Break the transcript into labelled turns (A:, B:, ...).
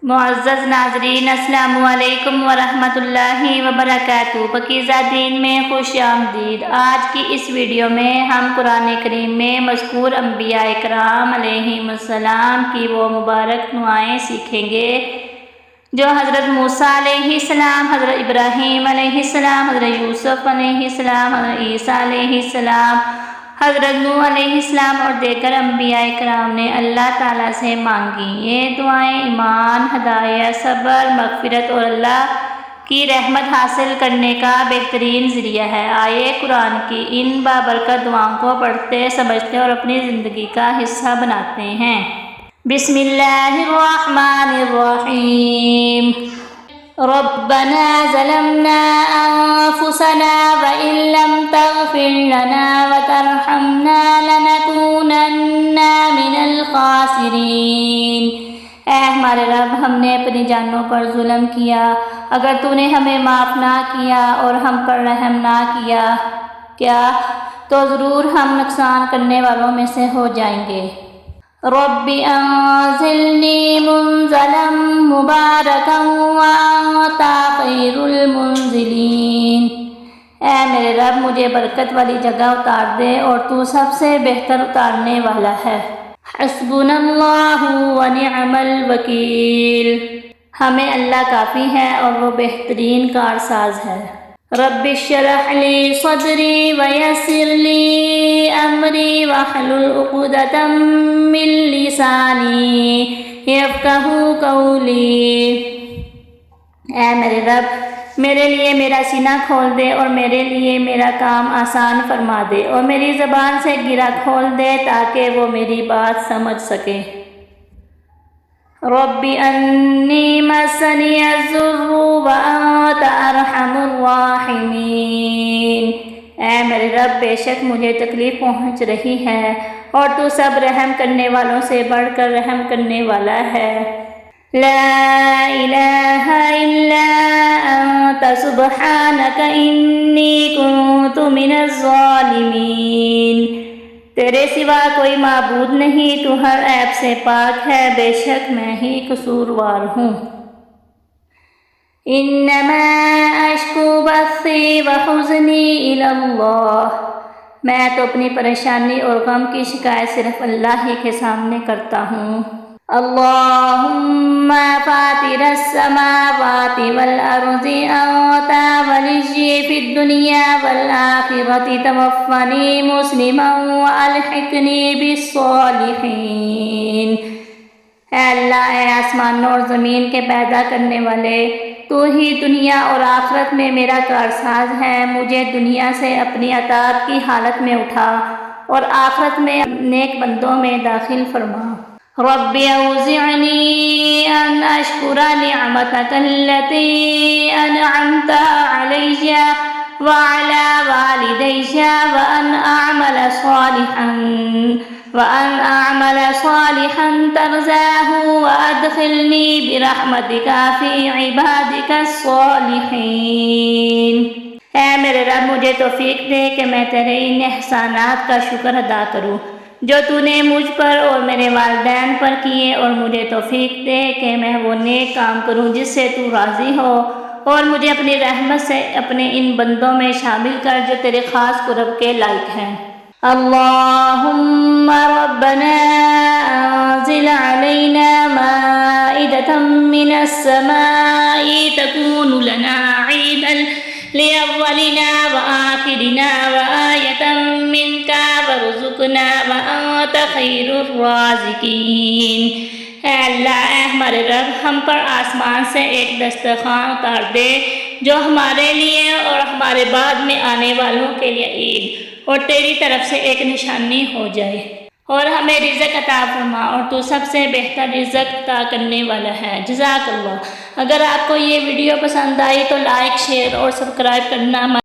A: معزز ناظرین، السلام علیکم ورحمۃ اللہ وبرکاتہ۔ پاکیزہ دین میں خوش آمدید۔ آج کی اس ویڈیو میں ہم قرآن کریم میں مذکور انبیاء کرام علیہم السلام کی وہ مبارک دعائیں سیکھیں گے جو حضرت موسیٰ علیہ السلام، حضرت ابراہیم علیہ السلام، حضرت یوسف علیہ السلام، حضرت عیسیٰ علیہ السلام، حضرت نوح علیہ السلام اور دیگر انبیاء کرام نے اللہ تعالیٰ سے مانگی۔ یہ دعائیں ایمان، ہدایت، صبر، مغفرت اور اللہ کی رحمت حاصل کرنے کا بہترین ذریعہ ہے۔ آئے قرآن کی ان بابرکت دعاؤں کو پڑھتے، سمجھتے اور اپنی زندگی کا حصہ بناتے ہیں۔ بسم اللہ الرحمن الرحیم۔ ربنا ظلمنا انفسنا وان لم تغفر لنا وترحمنا لنكونن من الخاسرین۔ اے ہمارے رب، ہم نے اپنی جانوں پر ظلم کیا، اگر تو نے ہمیں معاف نہ کیا اور ہم پر رحم نہ کیا تو ضرور ہم نقصان کرنے والوں میں سے ہو جائیں گے۔ رب انزلنی منزلا مبارکا وانت خیر المنزلین۔ اے میرے رب، مجھے برکت والی جگہ اتار دے اور تو سب سے بہتر اتارنے والا ہے۔ حسبنا اللہ ونعم الوکیل۔ ہمیں اللہ کافی ہے اور وہ بہترین کارساز ہے۔ رب اشرح لی صدری ویسر لی امری واحلل عقدۃ من لسانی یفقہوا قولی۔ اے میرے رب، میرے لیے میرا سینہ کھول دے اور میرے لیے میرا کام آسان فرما دے اور میری زبان سے گرہ کھول دے تاکہ وہ میری بات سمجھ سکے۔ رب انی مسنی الضر وانت ارحم الراحمین۔ اے میرے رب، بے شک مجھے تکلیف پہنچ رہی ہے اور تو سب رحم کرنے والوں سے بڑھ کر رحم کرنے والا ہے۔ لا الہ الا انت سبحانک انی کنت من الظالمین۔ تیرے سوا کوئی معبود نہیں، تو ہر عیب سے پاک ہے، بے شک میں ہی قصوروار ہوں۔ انما اشکو بثی وحزنی الی اللہ۔ میں تو اپنی پریشانی اور غم کی شکایت صرف اللہ ہی کے سامنے کرتا ہوں۔ اللہم فاطر السماوات والارض انت ولی فی الدنیا والآخرۃ توفنی مسلما والحقنی بالصالحین۔ اے اللہ، اے آسمانوں اور زمین کے پیدا کرنے والے، تو ہی دنیا اور آخرت میں میرا کارساز ہے۔ مجھے دنیا سے اپنی اطاعت کی حالت میں اٹھا اور آخرت میں نیک بندوں میں داخل فرما۔ رب اوزعنی ان اشکر نعمتک التی انعمت علی وعلی والدی وان اعمل صالحا ترضاہ وادخلنی برحمتک فی عبادک الصالحین۔ اے میرے رب، مجھے توفیق دے کہ میں تیرے ان احسانات کا شکر ادا کروں جو تو نے مجھ پر اور میرے والدین پر کیے، اور مجھے توفیق دے کہ میں وہ نیک کام کروں جس سے تو راضی ہو، اور مجھے اپنی رحمت سے اپنے ان بندوں میں شامل کر جو تیرے خاص قرب کے لائق ہیں۔ اللہم ربنا انزل علینا مائدۃ من السماء تکون لنا عیدا لأولنا وآخرنا وآیۃ منک وارزقنا وانت خیر الرازقین۔ اے اللہ، اے ہمارے رب، ہم پر آسمان سے ایک دسترخوان اتار دے جو ہمارے لیے اور ہمارے بعد میں آنے والوں کے لیے عید اور تیری طرف سے ایک نشانی ہو جائے، اور ہمیں رزق عطا فرما، اور تو سب سے بہتر رزق عطا کرنے والا ہے۔ جزاک اللہ۔ اگر آپ کو یہ ویڈیو پسند آئی تو لائک، شیئر اور سبسکرائب کرنا